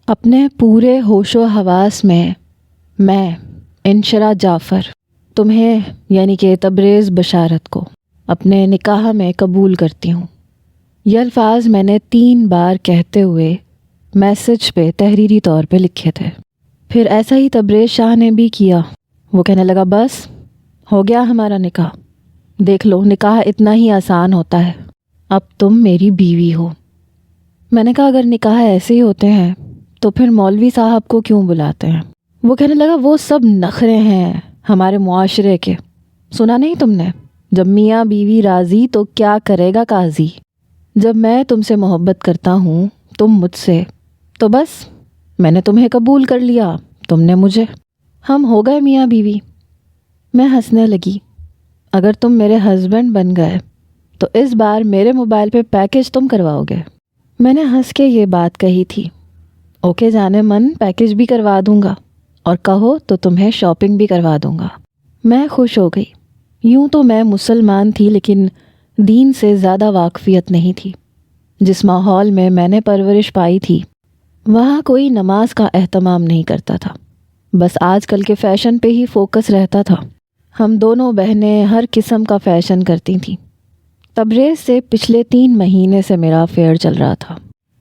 اپنے پورے ہوش و حواس میں انشرا جعفر تمہیں یعنی کہ تبریز بشارت کو اپنے نکاح میں قبول کرتی ہوں۔ یہ الفاظ میں نے 3 بار کہتے ہوئے میسج پہ تحریری طور پہ لکھے تھے۔ پھر ایسا ہی تبریز شاہ نے بھی کیا۔ وہ کہنے لگا بس ہو گیا ہمارا نکاح، دیکھ لو نکاح اتنا ہی آسان ہوتا ہے، اب تم میری بیوی ہو۔ میں نے کہا اگر نکاح ایسے ہی ہوتے ہیں تو پھر مولوی صاحب کو کیوں بلاتے ہیں؟ وہ کہنے لگا وہ سب نخرے ہیں ہمارے معاشرے کے، سنا نہیں تم نے؟ جب میاں بیوی راضی تو کیا کرے گا قاضی؟ جب میں تم سے محبت کرتا ہوں تم مجھ سے، تو بس میں نے تمہیں قبول کر لیا، تم نے مجھے، ہم ہو گئے میاں بیوی۔ میں ہنسنے لگی۔ اگر تم میرے ہسبینڈ بن گئے تو اس بار میرے موبائل پہ پیکج تم کرواؤ گے؟ میں نے ہنس کے یہ بات کہی تھی۔ اوکے جانے من، پیکج بھی کروا دوں گا، اور کہو تو تمہیں شاپنگ بھی کروا دوں گا۔ میں خوش ہو گئی۔ یوں تو میں مسلمان تھی لیکن دین سے زیادہ واقفیت نہیں تھی۔ جس ماحول میں نے پرورش پائی تھی وہاں کوئی نماز کا اہتمام نہیں کرتا تھا، بس آج کل کے فیشن پہ ہی فوکس رہتا تھا۔ ہم دونوں بہنیں ہر قسم کا فیشن کرتی تھیں۔ تبریز سے پچھلے 3 مہینے سے میرا افیئر چل رہا تھا،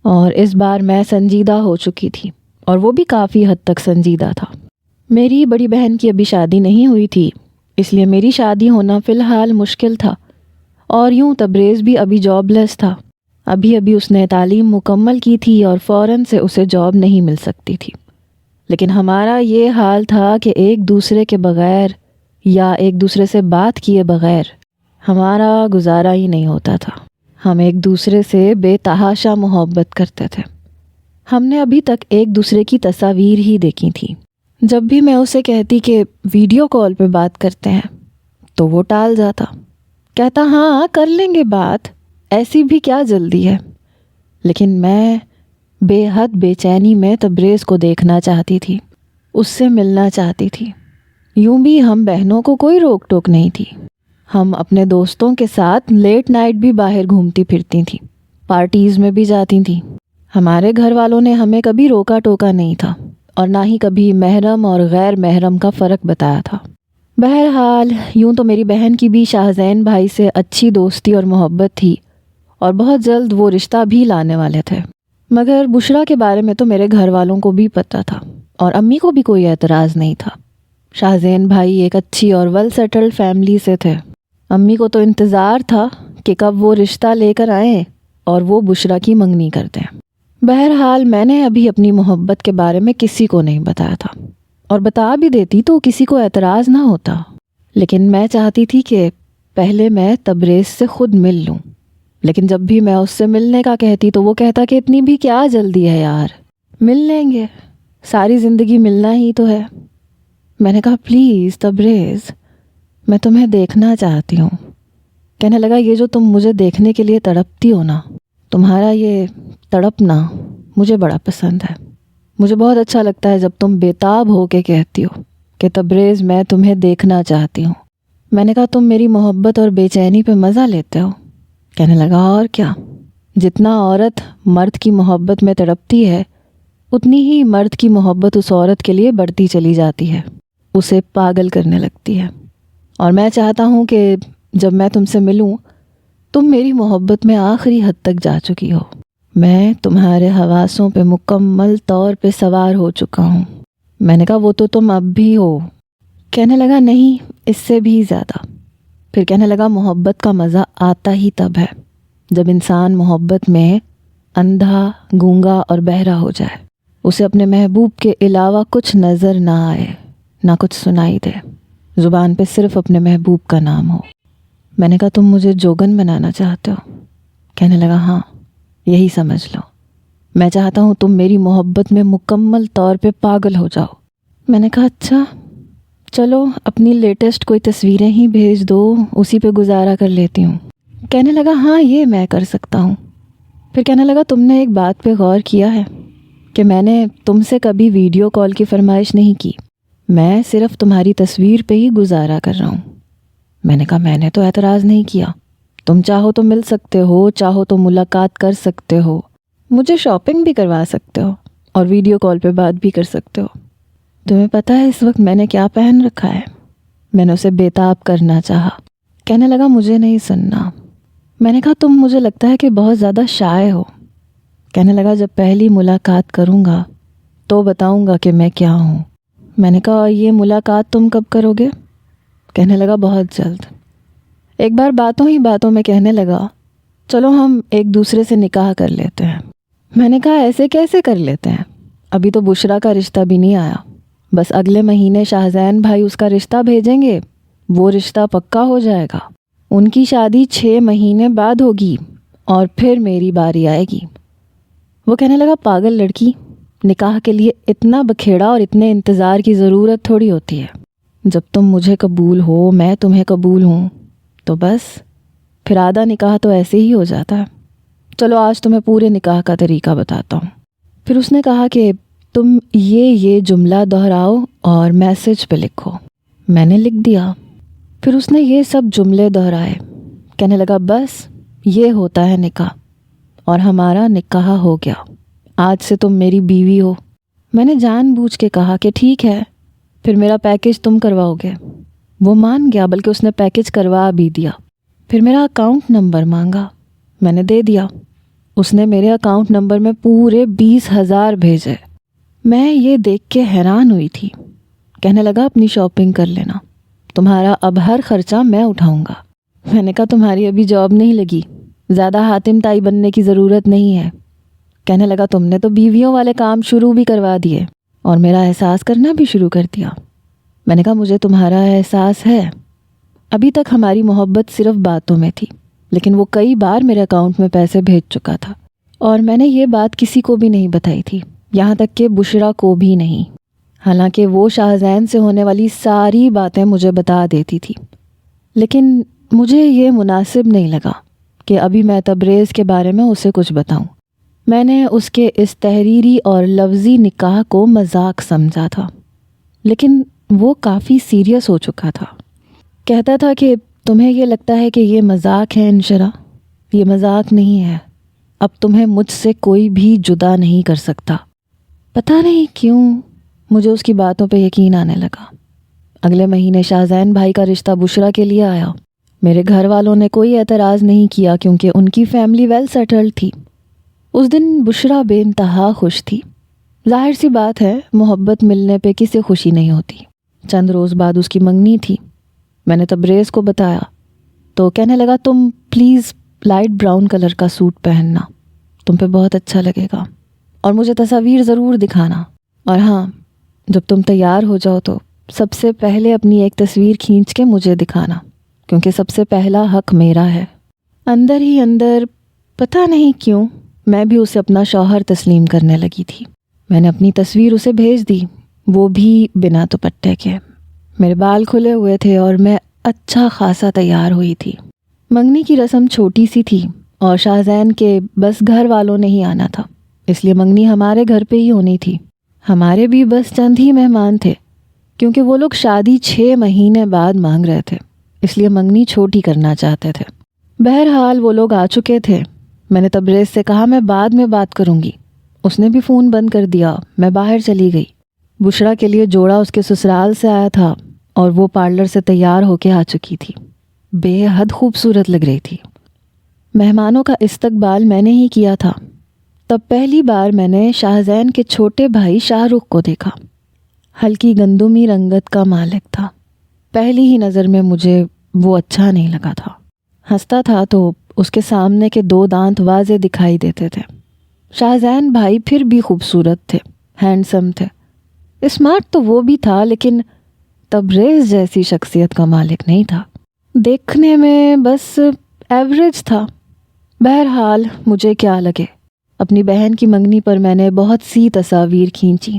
اور اس بار میں سنجیدہ ہو چکی تھی، اور وہ بھی کافی حد تک سنجیدہ تھا۔ میری بڑی بہن کی ابھی شادی نہیں ہوئی تھی، اس لیے میری شادی ہونا فی الحال مشکل تھا، اور یوں تبریز بھی ابھی جاب لیس تھا۔ ابھی اس نے تعلیم مکمل کی تھی اور فوراً سے اسے جاب نہیں مل سکتی تھی۔ لیکن ہمارا یہ حال تھا کہ ایک دوسرے کے بغیر یا ایک دوسرے سے بات کیے بغیر ہمارا گزارا ہی نہیں ہوتا تھا۔ ہم ایک دوسرے سے بے تحاشا محبت کرتے تھے۔ ہم نے ابھی تک ایک دوسرے کی تصاویر ہی دیکھی تھی۔ جب بھی میں اسے کہتی کہ ویڈیو کال پہ بات کرتے ہیں تو وہ ٹال جاتا، کہتا ہاں کر لیں گے بات، ایسی بھی کیا جلدی ہے۔ لیکن میں بے حد بے چینی میں تبریز کو دیکھنا چاہتی تھی، اس سے ملنا چاہتی تھی۔ یوں بھی ہم بہنوں کو کوئی روک ٹوک نہیں تھی۔ ہم اپنے دوستوں کے ساتھ لیٹ نائٹ بھی باہر گھومتی پھرتی تھیں، پارٹیز میں بھی جاتی تھیں۔ ہمارے گھر والوں نے ہمیں کبھی روکا ٹوکا نہیں تھا، اور نہ ہی کبھی محرم اور غیر محرم کا فرق بتایا تھا۔ بہرحال یوں تو میری بہن کی بھی شاہزین بھائی سے اچھی دوستی اور محبت تھی، اور بہت جلد وہ رشتہ بھی لانے والے تھے۔ مگر بشرا کے بارے میں تو میرے گھر والوں کو بھی پتہ تھا، اور امی کو بھی کوئی اعتراض نہیں تھا۔ شاہزین بھائی ایک اچھی اور ویل سیٹلڈ فیملی سے تھے۔ امی کو تو انتظار تھا کہ کب وہ رشتہ لے کر آئیں اور وہ بشرا کی منگنی کر دیں۔ بہرحال میں نے ابھی اپنی محبت کے بارے میں کسی کو نہیں بتایا تھا، اور بتا بھی دیتی تو کسی کو اعتراض نہ ہوتا۔ لیکن میں چاہتی تھی کہ پہلے میں تبریز سے خود مل لوں۔ لیکن جب بھی میں اس سے ملنے کا کہتی تو وہ کہتا کہ اتنی بھی کیا جلدی ہے یار، مل لیں گے، ساری زندگی ملنا ہی تو ہے۔ میں نے کہا پلیز تبریز، میں تمہیں دیکھنا چاہتی ہوں۔ کہنے لگا یہ جو تم مجھے دیکھنے کے لیے تڑپتی ہو نا، تمہارا یہ تڑپنا مجھے بڑا پسند ہے۔ مجھے بہت اچھا لگتا ہے جب تم بےتاب ہو کے کہتی ہو کہ تبریز میں تمہیں دیکھنا چاہتی ہوں۔ میں نے کہا تم میری محبت اور بے چینی پہ مزہ لیتے ہو؟ کہنے لگا اور کیا، جتنا عورت مرد کی محبت میں تڑپتی ہے اتنی ہی مرد کی محبت اس عورت کے لیے بڑھتی چلی جاتی ہے، اسے پاگل کرنے لگتی ہے۔ اور میں چاہتا ہوں کہ جب میں تم سے ملوں تم میری محبت میں آخری حد تک جا چکی ہو، میں تمہارے حواسوں پہ مکمل طور پہ سوار ہو چکا ہوں۔ میں نے کہا وہ تو تم اب بھی ہو۔ کہنے لگا نہیں، اس سے بھی زیادہ۔ پھر کہنے لگا محبت کا مزہ آتا ہی تب ہے جب انسان محبت میں اندھا، گونگا اور بہرا ہو جائے، اسے اپنے محبوب کے علاوہ کچھ نظر نہ آئے، نہ کچھ سنائی دے، زبان پہ صرف اپنے محبوب کا نام ہو۔ میں نے کہا تم مجھے جوگن بنانا چاہتے ہو؟ کہنے لگا ہاں، یہی سمجھ لو، میں چاہتا ہوں تم میری محبت میں مکمل طور پہ پاگل ہو جاؤ۔ میں نے کہا اچھا چلو اپنی لیٹسٹ کوئی تصویریں ہی بھیج دو، اسی پہ گزارا کر لیتی ہوں۔ کہنے لگا ہاں یہ میں کر سکتا ہوں۔ پھر کہنے لگا تم نے ایک بات پہ غور کیا ہے کہ میں نے تم سے کبھی ویڈیو کال کی فرمائش نہیں کی، میں صرف تمہاری تصویر پہ ہی گزارا کر رہا ہوں۔ میں نے کہا میں نے تو اعتراض نہیں کیا، تم چاہو تو مل سکتے ہو، چاہو تو ملاقات کر سکتے ہو، مجھے شاپنگ بھی کروا سکتے ہو، اور ویڈیو کال پہ بات بھی کر سکتے ہو۔ تمہیں پتہ ہے اس وقت میں نے کیا پہن رکھا ہے؟ میں نے اسے بےتاب کرنا چاہا۔ کہنے لگا مجھے نہیں سننا۔ میں نے کہا تم مجھے لگتا ہے کہ بہت زیادہ شائع ہو۔ کہنے لگا جب پہلی ملاقات کروں گا تو بتاؤں گا کہ میں کیا ہوں۔ میں نے کہا یہ ملاقات تم کب کرو گے؟ کہنے لگا بہت جلد۔ ایک بار باتوں ہی باتوں میں کہنے لگا چلو ہم ایک دوسرے سے نکاح کر لیتے ہیں۔ میں نے کہا ایسے کیسے کر لیتے ہیں؟ ابھی تو بشرا کا رشتہ بھی نہیں آیا، بس اگلے مہینے شاہزین بھائی اس کا رشتہ بھیجیں گے، وہ رشتہ پکا ہو جائے گا، ان کی شادی 6 مہینے بعد ہوگی اور پھر میری باری آئے گی۔ وہ کہنے لگا پاگل لڑکی، نکاح کے لیے اتنا بکھیڑا اور اتنے انتظار کی ضرورت تھوڑی ہوتی ہے۔ جب تم مجھے قبول ہو، میں تمہیں قبول ہوں، تو بس پھر آدھا نکاح تو ایسے ہی ہو جاتا ہے۔ چلو آج تمہیں پورے نکاح کا طریقہ بتاتا ہوں۔ پھر اس نے کہا کہ تم یہ جملہ دہراؤ اور میسج پہ لکھو۔ میں نے لکھ دیا۔ پھر اس نے یہ سب جملے دہرائے۔ کہنے لگا بس یہ ہوتا ہے نکاح، اور ہمارا نکاح ہو گیا، آج سے تم میری بیوی ہو۔ میں نے جان بوجھ کے کہا کہ ٹھیک ہے، پھر میرا پیکج تم کرواؤ گے۔ وہ مان گیا، بلکہ اس نے پیکج کروا بھی دیا۔ پھر میرا اکاؤنٹ نمبر مانگا، میں نے دے دیا۔ اس نے میرے اکاؤنٹ نمبر میں پورے 20,000 بھیجے۔ میں یہ دیکھ کے حیران ہوئی تھی۔ کہنے لگا اپنی شاپنگ کر لینا، تمہارا اب ہر خرچہ میں اٹھاؤں گا۔ میں نے کہا تمہاری ابھی جاب نہیں لگی، زیادہ حاتم تائی بننے کی ضرورت نہیں ہے۔ کہنے لگا تم نے تو بیویوں والے کام شروع بھی کروا دیے اور میرا احساس کرنا بھی شروع کر دیا۔ میں نے کہا مجھے تمہارا احساس ہے۔ ابھی تک ہماری محبت صرف باتوں میں تھی، لیکن وہ کئی بار میرے اکاؤنٹ میں پیسے بھیج چکا تھا، اور میں نے یہ بات کسی کو بھی نہیں بتائی تھی، یہاں تک کہ بشرا کو بھی نہیں، حالانکہ وہ شاہزین سے ہونے والی ساری باتیں مجھے بتا دیتی تھی۔ لیکن مجھے یہ مناسب نہیں لگا کہ ابھی میں تبریز کے بارے میں اسے کچھ بتاؤں۔ میں نے اس کے اس تحریری اور لفظی نکاح کو مذاق سمجھا تھا، لیکن وہ کافی سیریس ہو چکا تھا۔ کہتا تھا کہ تمہیں یہ لگتا ہے کہ یہ مذاق ہے انشرا، یہ مذاق نہیں ہے، اب تمہیں مجھ سے کوئی بھی جدا نہیں کر سکتا۔ پتہ نہیں کیوں مجھے اس کی باتوں پہ یقین آنے لگا۔ اگلے مہینے شاہزین بھائی کا رشتہ بشرا کے لیے آیا۔ میرے گھر والوں نے کوئی اعتراض نہیں کیا کیونکہ ان کی فیملی ویل سیٹلڈ تھی۔ اس دن بشرا بے انتہا خوش تھی۔ ظاہر سی بات ہے، محبت ملنے پہ کسی خوشی نہیں ہوتی۔ چند روز بعد اس کی منگنی تھی۔ میں نے تبریز کو بتایا تو کہنے لگا تم پلیز لائٹ براؤن کلر کا سوٹ پہننا، تم پہ بہت اچھا لگے گا، اور مجھے تصاویر ضرور دکھانا، اور ہاں جب تم تیار ہو جاؤ تو سب سے پہلے اپنی ایک تصویر کھینچ کے مجھے دکھانا، کیونکہ سب سے پہلا حق میرا ہے۔ اندر ہی اندر پتہ نہیں کیوں میں بھی اسے اپنا شوہر تسلیم کرنے لگی تھی۔ میں نے اپنی تصویر اسے بھیج دی، وہ بھی بنا دوپٹے کے۔ میرے بال کھلے ہوئے تھے اور میں اچھا خاصا تیار ہوئی تھی۔ منگنی کی رسم چھوٹی سی تھی اور شاہزین کے بس گھر والوں نے ہی آنا تھا، اس لیے منگنی ہمارے گھر پہ ہی ہونی تھی۔ ہمارے بھی بس چند ہی مہمان تھے، کیونکہ وہ لوگ شادی 6 مہینے بعد مانگ رہے تھے، اس لیے منگنی چھوٹی کرنا چاہتے تھے۔ بہرحال وہ لوگ آ چکے تھے۔ میں نے تبریز سے کہا میں بعد میں بات کروں گی۔ اس نے بھی فون بند کر دیا۔ میں باہر چلی گئی۔ بشرا کے لیے جوڑا اس کے سسرال سے آیا تھا اور وہ پارلر سے تیار ہو کے آ چکی تھی۔ بے حد خوبصورت لگ رہی تھی۔ مہمانوں کا استقبال میں نے ہی کیا تھا۔ تب پہلی بار میں نے شاہزین کے چھوٹے بھائی شاہ رخ کو دیکھا۔ ہلکی گندمی رنگت کا مالک تھا۔ پہلی ہی نظر میں مجھے وہ اچھا نہیں لگا تھا۔ ہنستا تھا تو اس کے سامنے کے 2 دانت واضح دکھائی دیتے تھے۔ شاہزین بھائی پھر بھی خوبصورت تھے، ہینڈسم تھے۔ اسمارٹ تو وہ بھی تھا، لیکن تبریز جیسی شخصیت کا مالک نہیں تھا۔ دیکھنے میں بس ایوریج تھا۔ بہرحال مجھے کیا لگے، اپنی بہن کی منگنی پر میں نے بہت سی تصاویر کھینچی۔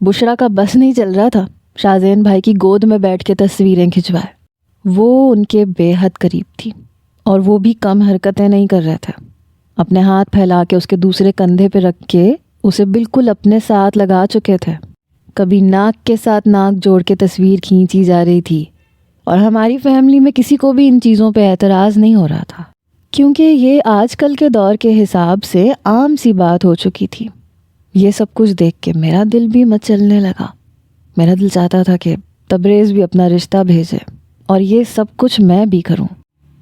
بشرا کا بس نہیں چل رہا تھا، شاہزین بھائی کی گود میں بیٹھ کے تصویریں کھنچوائے۔ وہ ان کے بے حد قریب تھی اور وہ بھی کم حرکتیں نہیں کر رہے تھے۔ اپنے ہاتھ پھیلا کے اس کے دوسرے کندھے پہ رکھ کے اسے بالکل اپنے ساتھ لگا چکے تھے۔ کبھی ناک کے ساتھ ناک جوڑ کے تصویر کھینچی جا رہی تھی، اور ہماری فیملی میں کسی کو بھی ان چیزوں پہ اعتراض نہیں ہو رہا تھا، کیونکہ یہ آج کل کے دور کے حساب سے عام سی بات ہو چکی تھی۔ یہ سب کچھ دیکھ کے میرا دل بھی مچلنے لگا. میرا دل چاہتا تھا کہ تبریز بھی اپنا رشتہ بھیجے اور یہ سب کچھ میں بھی کروں.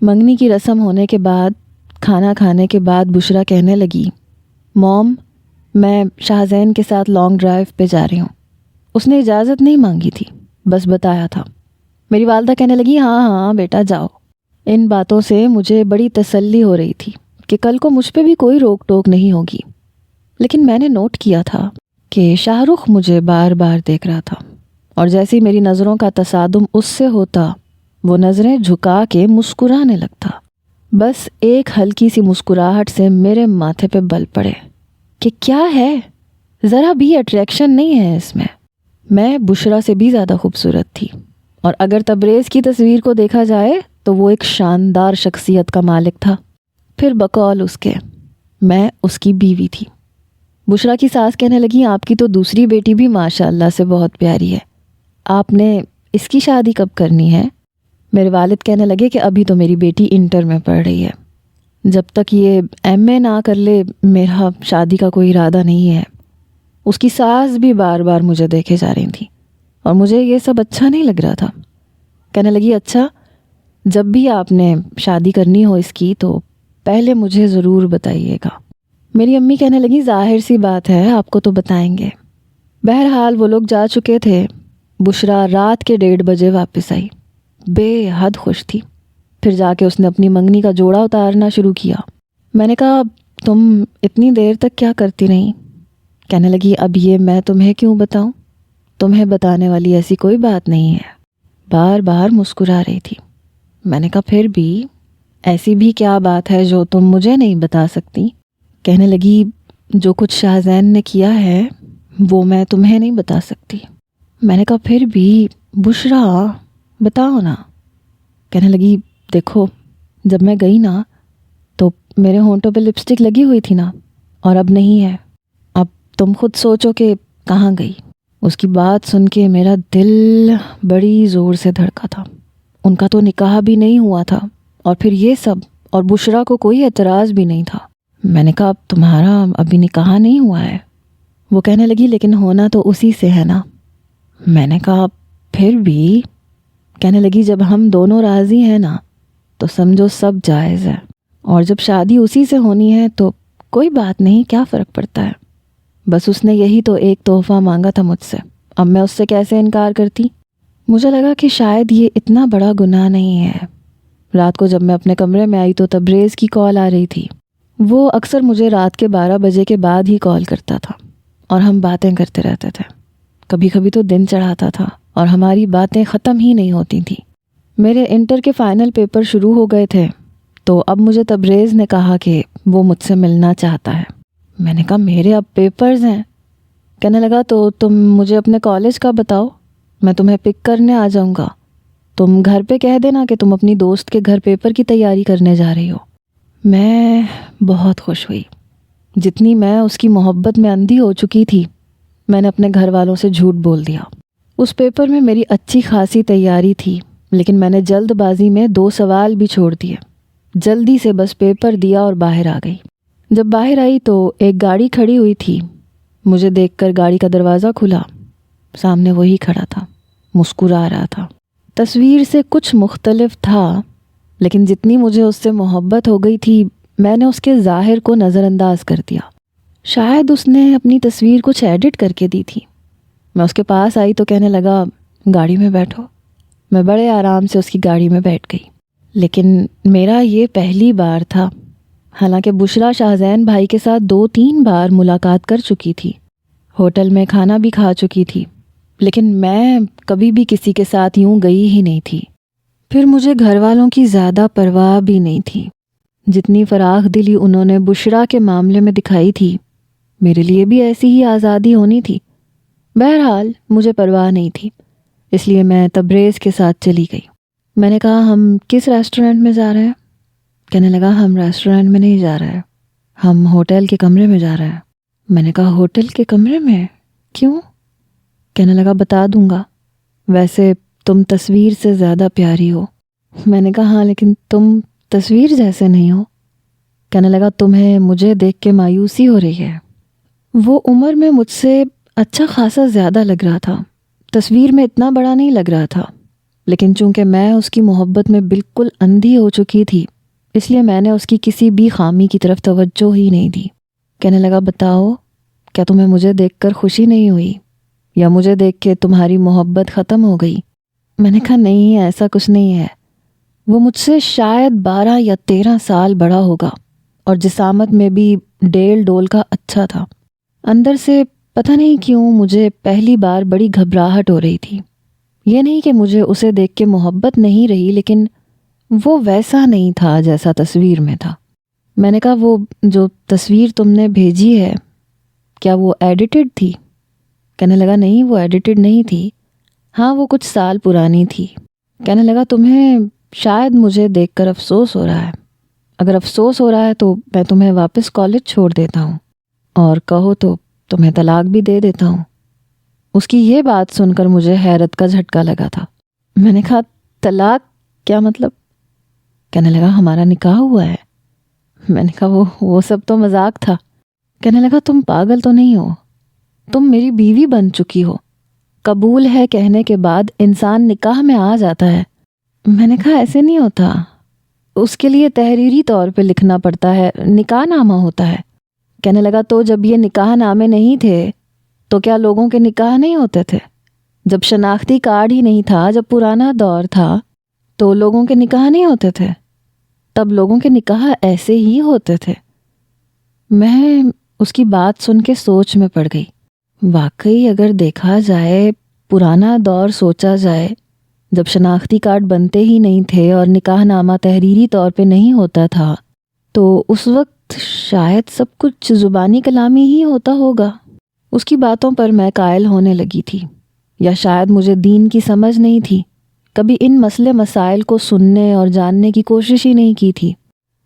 منگنی کی رسم ہونے کے بعد کھانا کھانے کے بعد بشرا کہنے لگی، موم میں شاہزین کے ساتھ لانگ ڈرائیو پہ جا رہی ہوں. اس نے اجازت نہیں مانگی تھی، بس بتایا تھا. میری والدہ کہنے لگی، ہاں ہاں بیٹا جاؤ. ان باتوں سے مجھے بڑی تسلی ہو رہی تھی کہ کل کو مجھ پہ بھی کوئی روک ٹوک نہیں ہوگی. لیکن میں نے نوٹ کیا تھا کہ شاہ رخ مجھے بار بار دیکھ رہا تھا، اور جیسی میری نظروں کا تصادم اس سے ہوتا وہ نظریں جھکا کے مسکرانے لگتا. بس ایک ہلکی سی مسکراہٹ سے میرے ماتھے پہ بل پڑے کہ کیا ہے، ذرا بھی اٹریکشن نہیں ہے اس میں. میں بشرا سے بھی زیادہ خوبصورت تھی، اور اگر تبریز کی تصویر کو دیکھا جائے تو وہ ایک شاندار شخصیت کا مالک تھا. پھر بقول اس کے میں اس کی بیوی تھی. بشرا کی ساس کہنے لگی، آپ کی تو دوسری بیٹی بھی ماشاء اللہ سے بہت پیاری ہے، آپ نے اس کی شادی کب کرنی ہے؟ میرے والد کہنے لگے کہ ابھی تو میری بیٹی انٹر میں پڑھ رہی ہے، جب تک یہ ایم اے نہ کر لے میرا شادی کا کوئی ارادہ نہیں ہے. اس کی ساس بھی بار بار مجھے دیکھے جا رہی تھی اور مجھے یہ سب اچھا نہیں لگ رہا تھا. کہنے لگی، اچھا جب بھی آپ نے شادی کرنی ہو اس کی تو پہلے مجھے ضرور بتائیے گا. میری امی کہنے لگی، ظاہر سی بات ہے آپ کو تو بتائیں گے. بہرحال وہ لوگ جا چکے تھے. بشرا رات کے 1:30 بجے واپس آئی، بے حد خوش تھی. پھر جا کے اس نے اپنی منگنی کا جوڑا اتارنا شروع کیا. میں نے کہا، تم اتنی دیر تک کیا کرتی رہیں؟ کہنے لگی، اب یہ میں تمہیں کیوں بتاؤں، تمہیں بتانے والی ایسی کوئی بات نہیں ہے. بار بار مسکرا رہی تھی. میں نے کہا، پھر بھی ایسی بھی کیا بات ہے جو تم مجھے نہیں بتا سکتی؟ کہنے لگی، جو کچھ شاہزین نے کیا ہے وہ میں تمہیں نہیں بتا سکتی. میں نے کہا، پھر بھی بشرا بتاؤ نا. کہنے لگی، دیکھو جب میں گئی نا تو میرے ہونٹوں پہ لپسٹک لگی ہوئی تھی نا، اور اب نہیں ہے. اب تم خود سوچو کہ کہاں گئی. اس کی بات سن کے میرا دل بڑی زور سے دھڑکا تھا. ان کا تو نکاح بھی نہیں ہوا تھا، اور پھر یہ سب، اور بشرا کو کوئی اعتراض بھی نہیں تھا. میں نے کہا، اب تمہارا ابھی نکاح نہیں ہوا ہے. وہ کہنے لگی، لیکن ہونا تو اسی سے ہے نا. میں نے کہا، پھر بھی. کہنے لگی، جب ہم دونوں راضی ہیں نا تو سمجھو سب جائز ہے، اور جب شادی اسی سے ہونی ہے تو کوئی بات نہیں، کیا فرق پڑتا ہے. بس اس نے یہی تو ایک تحفہ مانگا تھا مجھ سے، اب میں اس سے کیسے انکار کرتی. مجھے لگا کہ شاید یہ اتنا بڑا گناہ نہیں ہے. رات کو جب میں اپنے کمرے میں آئی تو تبریز کی کال آ رہی تھی. وہ اکثر مجھے رات کے 12 بجے کے بعد ہی کال کرتا تھا، اور ہم باتیں کرتے رہتے تھے. کبھی کبھی تو دن چڑھاتا تھا اور ہماری باتیں ختم ہی نہیں ہوتی تھیں. میرے انٹر کے فائنل پیپر شروع ہو گئے تھے تو اب مجھے تبریز نے کہا کہ وہ مجھ سے ملنا چاہتا ہے. میں نے کہا، میرے اب پیپرز ہیں. کہنے لگا، تو تم مجھے اپنے کالج کا بتاؤ، میں تمہیں پک کرنے آ جاؤں گا. تم گھر پہ کہہ دینا کہ تم اپنی دوست کے گھر پیپر کی تیاری کرنے جا رہی ہو. میں بہت خوش ہوئی. جتنی میں اس کی محبت میں اندھی ہو چکی تھی، میں نے اپنے گھر والوں سے جھوٹ بول دیا. اس پیپر میں میری اچھی خاصی تیاری تھی، لیکن میں نے جلد بازی میں 2 سوال بھی چھوڑ دیے. جلدی سے بس پیپر دیا اور باہر آ گئی. جب باہر آئی تو ایک گاڑی کھڑی ہوئی تھی. مجھے دیکھ کر گاڑی کا دروازہ کھلا. سامنے وہی کھڑا تھا، مسکرا رہا تھا. تصویر سے کچھ مختلف تھا، لیکن جتنی مجھے اس سے محبت ہو گئی تھی میں نے اس کے ظاہر کو نظر انداز کر دیا. شاید اس نے اپنی تصویر کچھ ایڈٹ کر کے دی تھی. میں اس کے پاس آئی تو کہنے لگا، گاڑی میں بیٹھو. میں بڑے آرام سے اس کی گاڑی میں بیٹھ گئی. لیکن میرا یہ پہلی بار تھا. حالانکہ بشرا شاہزین بھائی کے ساتھ 2-3 بار ملاقات کر چکی تھی، ہوٹل میں کھانا بھی کھا چکی تھی، لیکن میں کبھی بھی کسی کے ساتھ یوں گئی ہی نہیں تھی. پھر مجھے گھر والوں کی زیادہ پرواہ بھی نہیں تھی. جتنی فراخ دلی انہوں نے بشرا کے معاملے میں دکھائی تھی، میرے لیے بھی ایسی ہی آزادی ہونی تھی. بہرحال مجھے پرواہ نہیں تھی، اس لیے میں تبریز کے ساتھ چلی گئی. میں نے کہا، ہم کس ریسٹورنٹ میں جا رہے ہیں؟ کہنے لگا، ہم ریسٹورنٹ میں نہیں جا رہے، ہم ہوٹل کے کمرے میں جا رہے ہیں. میں نے کہا، ہوٹل کے کمرے میں کیوں؟ کہنے لگا، بتا دوں گا، ویسے تم تصویر سے زیادہ پیاری ہو. میں نے کہا، ہاں لیکن تم تصویر جیسے نہیں ہو. کہنے لگا، تمہیں مجھے دیکھ کے مایوسی ہو رہی ہے. وہ عمر میں مجھ سے اچھا خاصا زیادہ لگ رہا تھا، تصویر میں اتنا بڑا نہیں لگ رہا تھا، لیکن چونکہ میں اس کی محبت میں بالکل اندھی ہو چکی تھی، اس لیے میں نے اس کی کسی بھی خامی کی طرف توجہ ہی نہیں دی۔ کہنے لگا بتاؤ، کیا تمہیں مجھے دیکھ کر خوشی نہیں ہوئی، یا مجھے دیکھ کے تمہاری محبت ختم ہو گئی؟ میں نے کہا نہیں، ایسا کچھ نہیں ہے۔ وہ مجھ سے شاید 12 یا 13 سال بڑا ہوگا، اور جسامت میں بھی ڈیل ڈول کا اچھا تھا۔ اندر سے پتہ نہیں کیوں مجھے پہلی بار بڑی گھبراہٹ ہو رہی تھی۔ یہ نہیں کہ مجھے اسے دیکھ کے محبت نہیں رہی، لیکن وہ ویسا نہیں تھا جیسا تصویر میں تھا۔ میں نے کہا وہ جو تصویر تم نے بھیجی ہے، کیا وہ ایڈیٹڈ تھی؟ کہنے لگا نہیں، وہ ایڈیٹڈ نہیں تھی، ہاں وہ کچھ سال پرانی تھی۔ کہنے لگا تمہیں شاید مجھے دیکھ کر افسوس ہو رہا ہے، اگر افسوس ہو رہا ہے تو میں تمہیں واپس کالج چھوڑ دیتا ہوں، اور کہو تو تمہیں طلاق بھی دے دیتا ہوں۔ اس کی یہ بات سن کر مجھے حیرت کا جھٹکا لگا تھا۔ میں نے کہا طلاق کیا مطلب؟ کہنے لگا ہمارا نکاح ہوا ہے۔ میں نے کہا وہ سب تو مذاق تھا۔ کہنے لگا تم پاگل تو نہیں ہو، تم میری بیوی بن چکی ہو، قبول ہے کہنے کے بعد انسان نکاح میں آ جاتا ہے۔ میں نے کہا ایسے نہیں ہوتا، اس کے لیے تحریری طور پہ لکھنا پڑتا ہے، نکاح نامہ ہوتا ہے۔ کہنے لگا تو جب یہ نکاح نامے نہیں تھے تو کیا لوگوں کے نکاح نہیں ہوتے تھے؟ جب شناختی کارڈ ہی نہیں تھا، جب پرانا دور تھا تو لوگوں کے نکاح نہیں ہوتے تھے، تب لوگوں کے نکاح ایسے ہی ہوتے تھے۔ میں اس کی بات سن کے سوچ میں پڑ گئی۔ واقعی اگر دیکھا جائے، پرانا دور سوچا جائے، جب شناختی کارڈ بنتے ہی نہیں تھے اور نکاح نامہ تحریری طور پہ نہیں ہوتا تھا، تو اس وقت شاید سب کچھ زبانی کلامی ہی ہوتا ہوگا۔ اس کی باتوں پر میں قائل ہونے لگی تھی، یا شاید مجھے دین کی سمجھ نہیں تھی، کبھی ان مسئلے مسائل کو سننے اور جاننے کی کوشش ہی نہیں کی تھی۔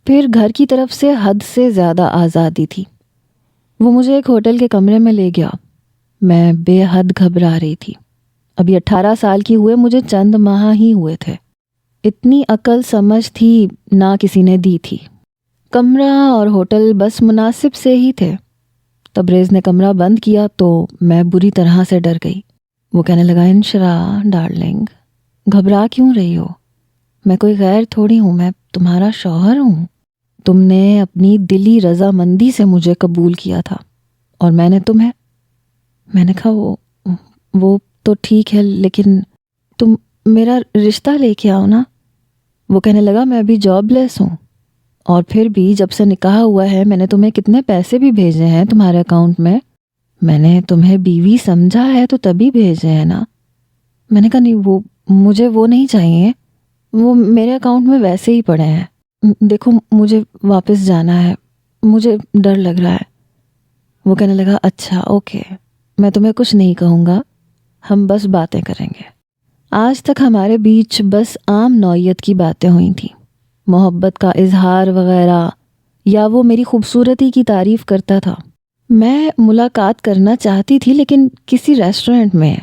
پھر گھر کی طرف سے حد سے زیادہ آزادی تھی۔ وہ مجھے ایک ہوٹل کے کمرے میں لے گیا۔ میں بے حد گھبرا رہی تھی۔ ابھی 18 سال کی ہوئے مجھے چند ماہ ہی ہوئے تھے۔ اتنی عقل سمجھ تھی نہ کسی نے دی تھی۔ کمرہ اور ہوٹل بس مناسب سے ہی تھے۔ تبریز نے کمرہ بند کیا تو میں بری طرح سے ڈر گئی۔ وہ کہنے لگا انشرا ڈارلنگ، گھبرا کیوں رہی ہو؟ میں کوئی غیر تھوڑی ہوں، میں تمہارا شوہر ہوں۔ تم نے اپنی دلی رضامندی سے مجھے قبول کیا تھا، اور میں نے تمہیں… میں نے کہا وہ تو ٹھیک ہے، لیکن تم میرا رشتہ لے کے آؤ نا۔ وہ کہنے لگا میں ابھی جاب لیس ہوں، اور پھر بھی جب سے نکاح ہوا ہے میں نے تمہیں کتنے پیسے بھی بھیجے ہیں تمہارے اکاؤنٹ میں۔ میں نے تمہیں بیوی سمجھا ہے تو تبھی بھیجے ہیں نا۔ میں نے کہا نہیں، مجھے وہ نہیں چاہیے، وہ میرے اکاؤنٹ میں ویسے ہی پڑے ہیں۔ دیکھو مجھے واپس جانا ہے، مجھے ڈر لگ رہا ہے۔ وہ کہنے لگا اچھا اوکے، میں تمہیں کچھ نہیں کہوں گا، ہم بس باتیں کریں گے۔ آج تک ہمارے بیچ بس عام نوعیت کی باتیں ہوئی تھیں، محبت کا اظہار وغیرہ، یا وہ میری خوبصورتی کی تعریف کرتا تھا۔ میں ملاقات کرنا چاہتی تھی، لیکن کسی ریسٹورنٹ میں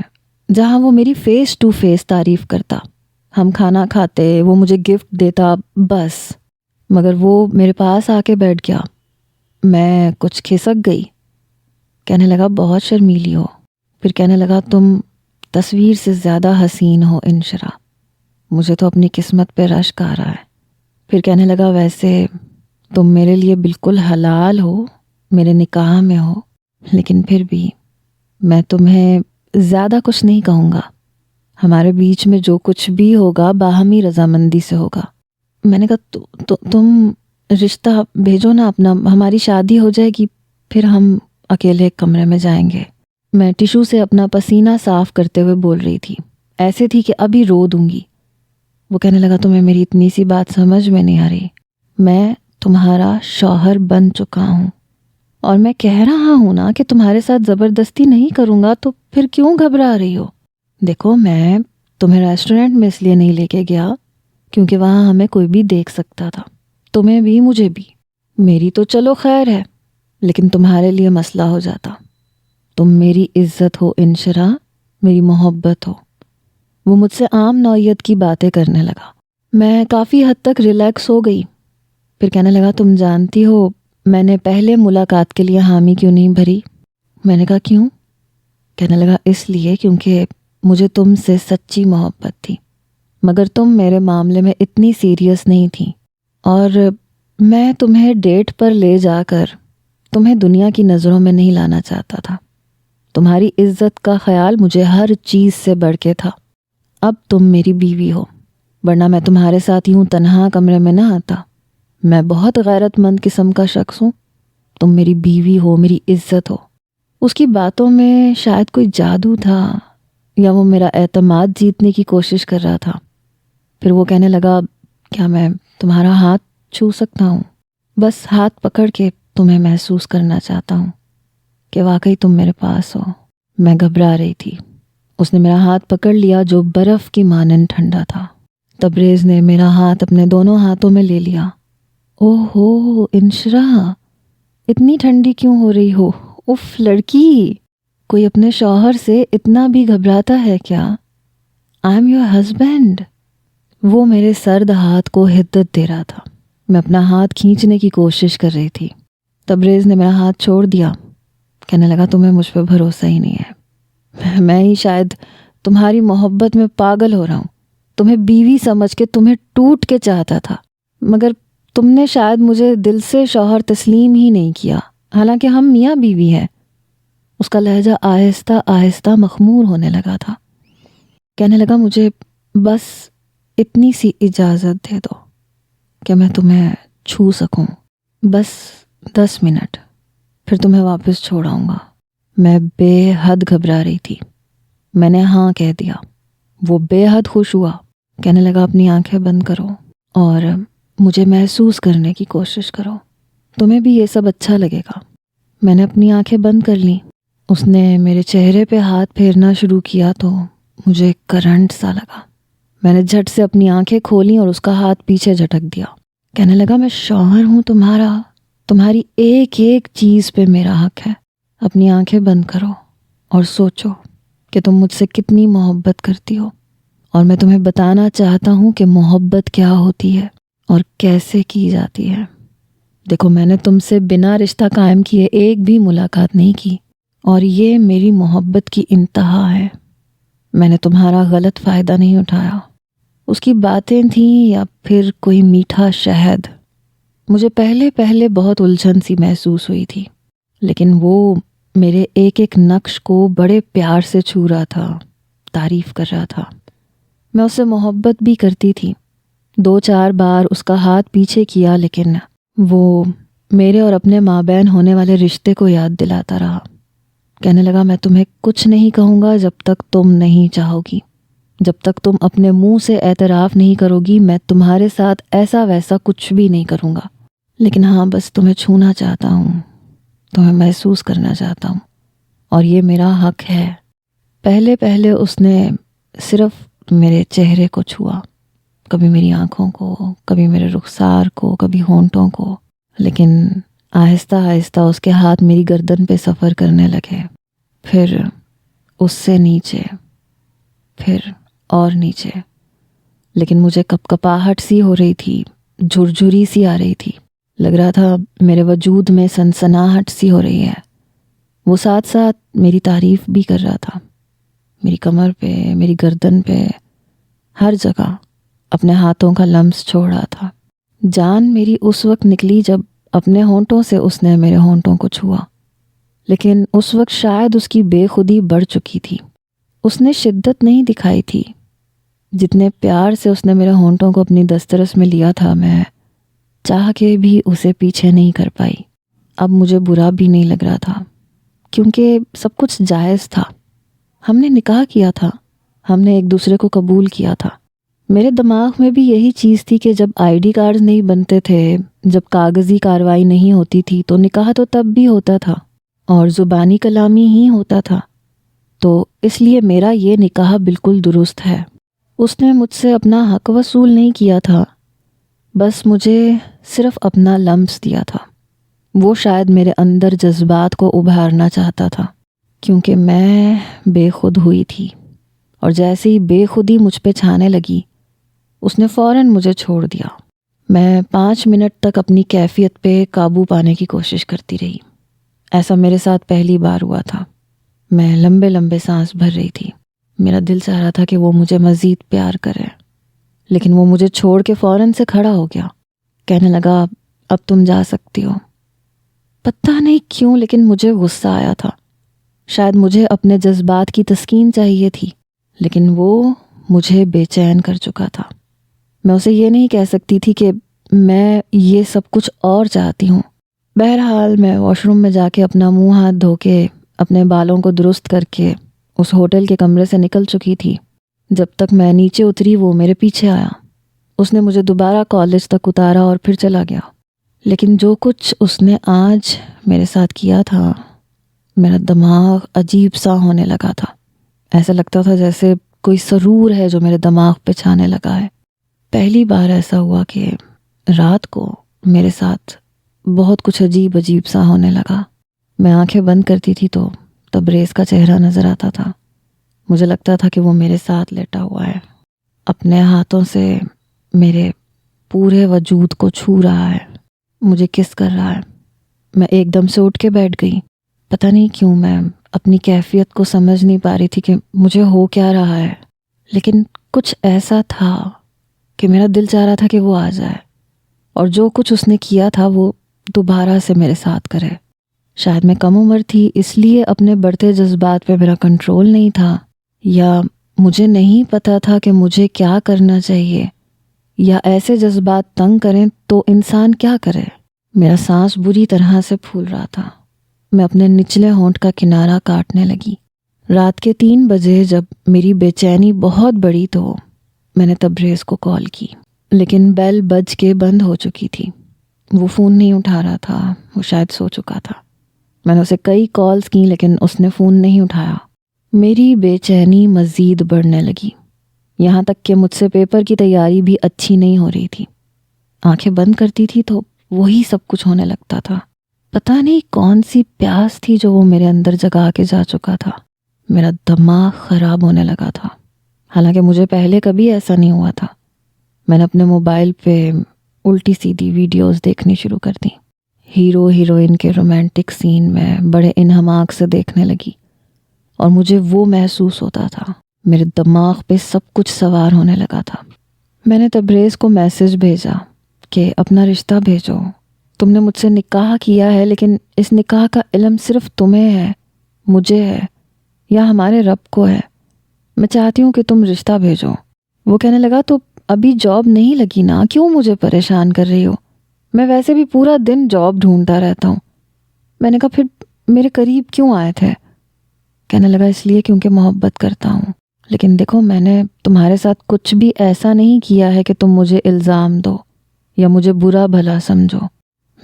جہاں وہ میری فیس ٹو فیس تعریف کرتا۔ ہم کھانا کھاتے، وہ مجھے گفٹ دیتا، بس۔ مگر وہ میرے پاس آ کے بیٹھ گیا۔ میں کچھ کھسک گئی۔ کہنے لگا بہت شرمیلی ہو۔ پھر کہنے لگا تم تصویر سے زیادہ حسین ہو انشرا، مجھے تو اپنی قسمت پہ رشک آ رہا ہے۔ پھر کہنے لگا ویسے تم میرے لیے بالکل حلال ہو، میرے نکاح میں ہو، لیکن پھر بھی میں تمہیں زیادہ کچھ نہیں کہوں گا، ہمارے بیچ میں جو کچھ بھی ہوگا باہمی رضامندی سے ہوگا۔ میں نے کہا تم رشتہ بھیجو نا اپنا، ہماری شادی ہو جائے گی، پھر ہم اکیلے ایک کمرے میں جائیں گے۔ میں ٹیشو سے اپنا پسینہ صاف کرتے ہوئے بول رہی تھی، ایسے تھی کہ ابھی رو دوں گی۔ وہ کہنے لگا تمہیں میری اتنی سی بات سمجھ میں نہیں آ رہی، میں تمہارا شوہر بن چکا ہوں، اور میں کہہ رہا ہوں نا کہ تمہارے ساتھ زبردستی نہیں کروں گا، تو پھر کیوں گھبرا رہی ہو؟ دیکھو میں تمہیں ریسٹورنٹ میں اس لیے نہیں لے کے گیا کیونکہ وہاں ہمیں کوئی بھی دیکھ سکتا تھا، تمہیں بھی مجھے بھی۔ میری تو چلو خیر ہے، لیکن تمہارے لیے مسئلہ ہو جاتا۔ تم میری عزت ہو انشرا، میری محبت ہو۔ وہ مجھ سے عام نوعیت کی باتیں کرنے لگا۔ میں کافی حد تک ریلیکس ہو گئی۔ پھر کہنے لگا تم جانتی ہو میں نے پہلے ملاقات کے لیے حامی کیوں نہیں بھری؟ میں نے کہا کیوں؟ کہنے لگا اس لیے کیونکہ مجھے تم سے سچی محبت تھی، مگر تم میرے معاملے میں اتنی سیریس نہیں تھی، اور میں تمہیں ڈیٹ پر لے جا کر تمہیں دنیا کی نظروں میں نہیں لانا چاہتا تھا۔ تمہاری عزت کا خیال مجھے ہر چیز سے بڑھ کے تھا۔ اب تم میری بیوی ہو، ورنہ میں تمہارے ساتھ یوں تنہا کمرے میں نہ آتا۔ میں بہت غیرت مند قسم کا شخص ہوں، تم میری بیوی ہو، میری عزت ہو۔ اس کی باتوں میں شاید کوئی جادو تھا، یا وہ میرا اعتماد جیتنے کی کوشش کر رہا تھا۔ پھر وہ کہنے لگا کیا میں تمہارا ہاتھ چھو سکتا ہوں؟ بس ہاتھ پکڑ کے تمہیں محسوس کرنا چاہتا ہوں کہ واقعی تم میرے پاس ہو۔ میں گھبرا رہی تھی۔ اس نے میرا ہاتھ پکڑ لیا جو برف کی مانند ٹھنڈا تھا۔ تبریز نے میرا ہاتھ اپنے دونوں ہاتھوں میں لے لیا۔ اوہ ہو انشراح، اتنی ٹھنڈی کیوں ہو رہی ہو؟ اف لڑکی، کوئی اپنے شوہر سے اتنا بھی گھبراتا ہے کیا؟ I am your husband. وہ میرے سرد ہاتھ کو حدت دے رہا تھا۔ میں اپنا ہاتھ کھینچنے کی کوشش کر رہی تھی۔ تبریز نے میرا ہاتھ چھوڑ دیا۔ کہنے لگا تمہیں مجھ پہ بھروسہ ہی نہیں ہے۔ میں ہی شاید تمہاری محبت میں پاگل ہو رہا ہوں۔ تمہیں بیوی سمجھ کے تمہیں ٹوٹ کے چاہتا تھا، مگر تم نے شاید مجھے دل سے شوہر تسلیم ہی نہیں کیا، حالانکہ ہم میاں بیوی ہیں۔ اس کا لہجہ آہستہ آہستہ مخمور ہونے لگا تھا۔ کہنے لگا مجھے بس اتنی سی اجازت دے دو کہ میں تمہیں چھو سکوں، بس 10 منٹ، پھر تمہیں واپس چھوڑ آؤں گا۔ میں بے حد گھبرا رہی تھی۔ میں نے ہاں کہہ دیا۔ وہ بے حد خوش ہوا۔ کہنے لگا اپنی آنکھیں بند کرو اور مجھے محسوس کرنے کی کوشش کرو، تمہیں بھی یہ سب اچھا لگے گا۔ میں نے اپنی آنکھیں بند کر لیں۔ اس نے میرے چہرے پہ ہاتھ پھیرنا شروع کیا تو مجھے کرنٹ سا لگا۔ میں نے جھٹ سے اپنی آنکھیں کھولیں اور اس کا ہاتھ پیچھے جھٹک دیا۔ کہنے لگا میں شوہر ہوں تمہارا، تمہاری ایک ایک چیز پہ میرا حق ہے۔ اپنی آنکھیں بند کرو اور سوچو کہ تم مجھ سے کتنی محبت کرتی ہو، اور میں تمہیں بتانا چاہتا ہوں کہ محبت کیا ہوتی ہے اور کیسے کی جاتی ہے۔ دیکھو میں نے تم سے بنا رشتہ قائم کیے ایک بھی ملاقات نہیں کی، اور یہ میری محبت کی انتہا ہے۔ میں نے تمہارا غلط فائدہ نہیں اٹھایا۔ اس کی باتیں تھیں یا پھر کوئی میٹھا شہد، مجھے پہلے بہت الجھن سی محسوس ہوئی تھی، لیکن وہ میرے ایک ایک نقش کو بڑے پیار سے چھو رہا تھا، تعریف کر رہا تھا۔ میں اس سے محبت بھی کرتی تھی۔ 2-4 بار اس کا ہاتھ پیچھے کیا، لیکن وہ میرے اور اپنے مابین ہونے والے رشتے کو یاد دلاتا رہا۔ کہنے لگا میں تمہیں کچھ نہیں کہوں گا جب تک تم نہیں چاہو گی، جب تک تم اپنے منہ سے اعتراف نہیں کرو گی میں تمہارے ساتھ ایسا ویسا کچھ بھی نہیں کروں گا، لیکن ہاں بس تمہیں چھونا چاہتا ہوں، تمہیں محسوس کرنا چاہتا ہوں، اور یہ میرا حق ہے۔ پہلے اس نے صرف میرے چہرے کو چھوا، کبھی میری آنکھوں کو، کبھی میرے رخسار کو، کبھی ہونٹوں کو، لیکن آہستہ آہستہ اس کے ہاتھ میری گردن پہ سفر کرنے لگے، پھر اس سے نیچے، پھر اور نیچے، لیکن مجھے کپکپاہٹ سی ہو رہی تھی، جھرجھری سی آ رہی تھی، لگ رہا تھا میرے وجود میں سنسناہٹ سی ہو رہی ہے۔ وہ ساتھ ساتھ میری تعریف بھی کر رہا تھا، میری کمر پہ، میری گردن پہ، ہر جگہ اپنے ہاتھوں کا لمس چھوڑ رہا تھا۔ جان میری اس وقت نکلی جب اپنے ہونٹوں سے اس نے میرے ہونٹوں کو چھوا، لیکن اس وقت شاید اس کی بے خودی بڑھ چکی تھی۔ اس نے شدت نہیں دکھائی تھی، جتنے پیار سے اس نے میرے ہونٹوں کو اپنی دسترس میں لیا تھا میں چاہ کے بھی اسے پیچھے نہیں کر پائی۔ اب مجھے برا بھی نہیں لگ رہا تھا، کیونکہ سب کچھ جائز تھا۔ ہم نے نکاح کیا تھا، ہم نے ایک دوسرے کو قبول کیا تھا۔ میرے دماغ میں بھی یہی چیز تھی کہ جب ID کارڈز نہیں بنتے تھے، جب کاغذی کارروائی نہیں ہوتی تھی تو نکاح تو تب بھی ہوتا تھا اور زبانی کلامی ہی ہوتا تھا، تو اس لیے میرا یہ نکاح بالکل درست ہے۔ اس نے مجھ سے اپنا حق وصول نہیں کیا تھا، بس مجھے صرف اپنا لمس دیا تھا۔ وہ شاید میرے اندر جذبات کو ابھارنا چاہتا تھا، کیونکہ میں بے خود ہوئی تھی، اور جیسے ہی بے خودی مجھ پہ چھانے لگی اس نے فوراً مجھے چھوڑ دیا۔ میں 5 منٹ تک اپنی کیفیت پہ قابو پانے کی کوشش کرتی رہی۔ ایسا میرے ساتھ پہلی بار ہوا تھا۔ میں لمبے لمبے سانس بھر رہی تھی۔ میرا دل چاہ رہا تھا کہ وہ مجھے مزید پیار کرے، لیکن وہ مجھے چھوڑ کے فوراً سے کھڑا ہو گیا۔ کہنے لگا اب تم جا سکتی ہو۔ پتہ نہیں کیوں لیکن مجھے غصہ آیا تھا۔ شاید مجھے اپنے جذبات کی تسکین چاہیے تھی، لیکن وہ مجھے بے چین کر چکا تھا۔ میں اسے یہ نہیں کہہ سکتی تھی کہ میں یہ سب کچھ اور چاہتی ہوں۔ بہرحال میں واش روم میں جا کے اپنا منہ ہاتھ دھو کے اپنے بالوں کو درست کر کے اس ہوٹل کے کمرے سے نکل چکی تھی۔ جب تک میں نیچے اتری وہ میرے پیچھے آیا۔ اس نے مجھے دوبارہ کالج تک اتارا اور پھر چلا گیا۔ لیکن جو کچھ اس نے آج میرے ساتھ کیا تھا، میرا دماغ عجیب سا ہونے لگا تھا۔ ایسا لگتا تھا جیسے کوئی سرور ہے جو میرے دماغ پہ چھانے لگا ہے۔ پہلی بار ایسا ہوا کہ رات کو میرے ساتھ بہت کچھ عجیب عجیب سا ہونے لگا۔ میں آنکھیں بند کرتی تھی تو تبریز کا چہرہ نظر آتا تھا۔ مجھے لگتا تھا کہ وہ میرے ساتھ لیٹا ہوا ہے، اپنے ہاتھوں سے میرے پورے وجود کو چھو رہا ہے، مجھے کس کر رہا ہے۔ میں ایک دم سے اٹھ کے بیٹھ گئی۔ پتہ نہیں کیوں میں اپنی کیفیت کو سمجھ نہیں پا رہی تھی کہ مجھے ہو کیا رہا ہے، لیکن کچھ ایسا تھا کہ میرا دل چاہ رہا تھا کہ وہ آ جائے اور جو کچھ اس نے کیا تھا وہ دوبارہ سے میرے ساتھ کرے۔ شاید میں کم عمر تھی اس لیے اپنے بڑھتے جذبات پہ میرا کنٹرول نہیں تھا، یا مجھے نہیں پتہ تھا کہ مجھے کیا کرنا چاہیے، یا ایسے جذبات تنگ کریں تو انسان کیا کرے۔ میرا سانس بری طرح سے پھول رہا تھا۔ میں اپنے نچلے ہونٹ کا کنارہ کاٹنے لگی۔ رات کے 3 بجے جب میری بے چینی بہت بڑی تو میں نے تبریز کو کال کی، لیکن بیل بج کے بند ہو چکی تھی۔ وہ فون نہیں اٹھا رہا تھا، وہ شاید سو چکا تھا۔ میں نے اسے کئی کالز کی لیکن اس نے فون نہیں اٹھایا۔ میری بے چینی مزید بڑھنے لگی، یہاں تک کہ مجھ سے پیپر کی تیاری بھی اچھی نہیں ہو رہی تھی۔ آنکھیں بند کرتی تھی تو وہی سب کچھ ہونے لگتا تھا۔ پتہ نہیں کون سی پیاس تھی جو وہ میرے اندر جگا کے جا چکا تھا۔ میرا دماغ خراب ہونے لگا تھا، حالانکہ مجھے پہلے کبھی ایسا نہیں ہوا تھا۔ میں نے اپنے موبائل پہ الٹی سیدھی ویڈیوز دیکھنی شروع کر دی۔ ہیرو ہیروئن کے رومانٹک سین میں بڑے انہماک سے دیکھنے لگی اور مجھے وہ محسوس ہوتا تھا۔ میرے دماغ پہ سب کچھ سوار ہونے لگا تھا۔ میں نے تبریز کو میسج بھیجا کہ اپنا رشتہ بھیجو، تم نے مجھ سے نکاح کیا ہے لیکن اس نکاح کا علم صرف تمہیں ہے، مجھے ہے، یا ہمارے رب کو ہے۔ میں چاہتی ہوں کہ تم رشتہ بھیجو۔ وہ کہنے لگا تو ابھی جاب نہیں لگی نا، کیوں مجھے پریشان کر رہی ہو؟ میں ویسے بھی پورا دن جاب ڈھونڈتا رہتا ہوں۔ میں نے کہا پھر میرے قریب کیوں آئے تھے؟ کہنے لگا اس لیے کیونکہ محبت کرتا ہوں، لیکن دیکھو میں نے تمہارے ساتھ کچھ بھی ایسا نہیں کیا ہے کہ تم مجھے الزام دو یا مجھے برا بھلا سمجھو۔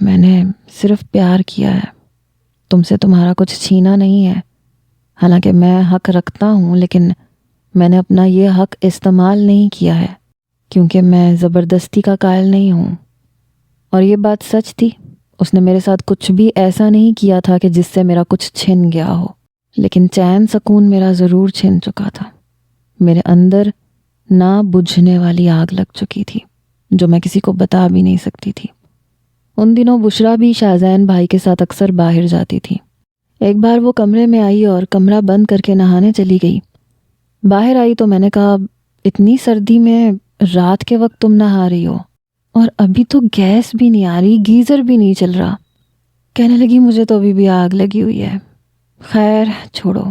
میں نے صرف پیار کیا ہے، تم سے تمہارا کچھ چھینا نہیں ہے۔ حالانکہ میں حق رکھتا ہوں لیکن میں نے اپنا یہ حق استعمال نہیں کیا ہے، کیونکہ میں زبردستی کا قائل نہیں ہوں۔ اور یہ بات سچ تھی، اس نے میرے ساتھ کچھ بھی ایسا نہیں کیا تھا کہ جس سے میرا کچھ چھن گیا ہو، لیکن چین سکون میرا ضرور چھن چکا تھا۔ میرے اندر نہ بجھنے والی آگ لگ چکی تھی جو میں کسی کو بتا بھی نہیں سکتی تھی۔ ان دنوں بشرا بھی شاہزین بھائی کے ساتھ اکثر باہر جاتی تھی۔ ایک بار وہ کمرے میں آئی اور کمرہ بند کر کے نہانے چلی گئی۔ باہر آئی تو میں نے کہا اتنی سردی میں رات کے وقت تم نہا رہی ہو اور ابھی تو گیس بھی نہیں آ رہی، گیزر بھی نہیں چل رہا۔ کہنے لگی مجھے تو ابھی بھی آگ لگی ہوئی ہے۔ خیر چھوڑو،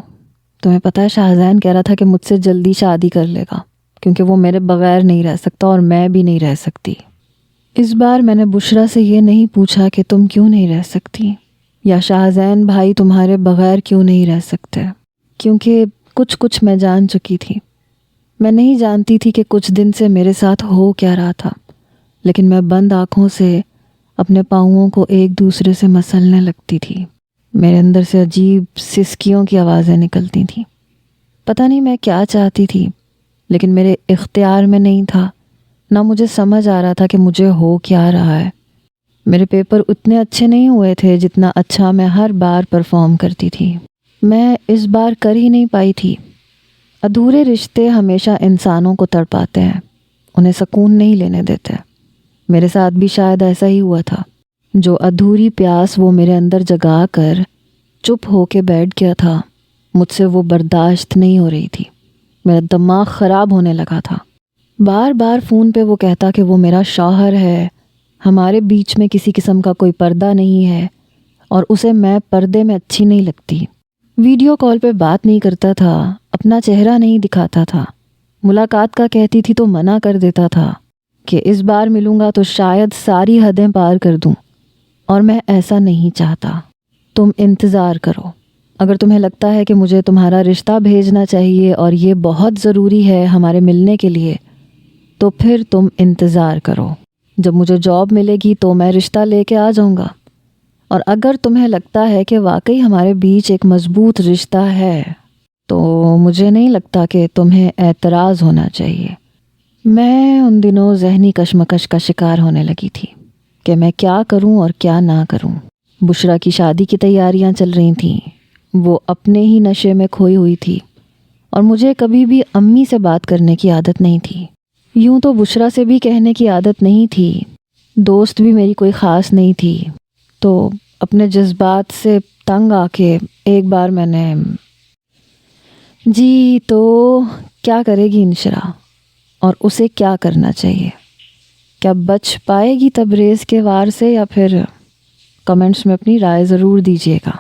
تمہیں پتہ ہے شاہزین کہہ رہا تھا کہ مجھ سے جلدی شادی کر لے گا کیونکہ وہ میرے بغیر نہیں رہ سکتا اور میں بھی نہیں رہ سکتی۔ اس بار میں نے بشرا سے یہ نہیں پوچھا کہ تم کیوں نہیں رہ سکتی یا شاہزین بھائی تمہارے بغیر کیوں نہیں رہ سکتے، کیونکہ کچھ میں جان چکی تھی۔ میں نہیں جانتی تھی کہ کچھ دن سے میرے ساتھ ہو کیا رہا تھا، لیکن میں بند آنکھوں سے اپنے پاؤں کو ایک دوسرے سے مسلنے لگتی تھی۔ میرے اندر سے عجیب سسکیوں کی آوازیں نکلتی تھیں۔ پتہ نہیں میں کیا چاہتی تھی، لیکن میرے اختیار میں نہیں تھا، نہ مجھے سمجھ آ رہا تھا کہ مجھے ہو کیا رہا ہے۔ میرے پیپر اتنے اچھے نہیں ہوئے تھے جتنا اچھا میں ہر بار پرفارم کرتی تھی۔ میں اس بار کر ہی نہیں پائی تھی۔ ادھورے رشتے ہمیشہ انسانوں کو تڑپاتے ہیں، انہیں سکون نہیں لینے دیتے۔ میرے ساتھ بھی شاید ایسا ہی ہوا تھا۔ جو ادھوری پیاس وہ میرے اندر جگا کر چپ ہو کے بیٹھ گیا تھا۔ مجھ سے وہ برداشت نہیں ہو رہی تھی، میرا دماغ خراب ہونے لگا تھا۔ بار بار فون پہ وہ کہتا کہ وہ میرا شوہر ہے، ہمارے بیچ میں کسی قسم کا کوئی پردہ نہیں ہے، اور اسے میں پردے میں اچھی نہیں لگتی۔ ویڈیو کال پہ بات نہیں کرتا تھا، اپنا چہرہ نہیں دکھاتا تھا، ملاقات کا کہتی تھی تو منع کر دیتا تھا کہ اس بار ملوں گا تو شاید ساری حدیں پار کر دوں، اور میں ایسا نہیں چاہتا۔ تم انتظار کرو، اگر تمہیں لگتا ہے کہ مجھے تمہارا رشتہ بھیجنا چاہیے اور یہ بہت ضروری ہے ہمارے ملنے کے لیے، تو پھر تم انتظار کرو۔ جب مجھے جاب ملے گی تو میں رشتہ لے کے آ جاؤں گا، اور اگر تمہیں لگتا ہے کہ واقعی ہمارے بیچ ایک مضبوط رشتہ ہے تو مجھے نہیں لگتا کہ تمہیں اعتراض ہونا چاہیے۔ میں ان دنوں ذہنی کشمکش کا شکار ہونے لگی تھی کہ میں کیا کروں اور کیا نہ کروں۔ بشریٰ کی شادی کی تیاریاں چل رہی تھیں، وہ اپنے ہی نشے میں کھوئی ہوئی تھی، اور مجھے کبھی بھی امی سے بات کرنے کی عادت نہیں تھی۔ یوں تو بشریٰ سے بھی کہنے کی عادت نہیں تھی، دوست بھی میری کوئی خاص نہیں تھی، تو اپنے جذبات سے تنگ آ کے ایک بار میں نے جی تو کیا کرے گی انشرا، اور اسے کیا کرنا چاہیے؟ کیا بچ پائے گی تبریز کے وار سے، یا پھر کمنٹس میں اپنی رائے ضرور دیجیے گا۔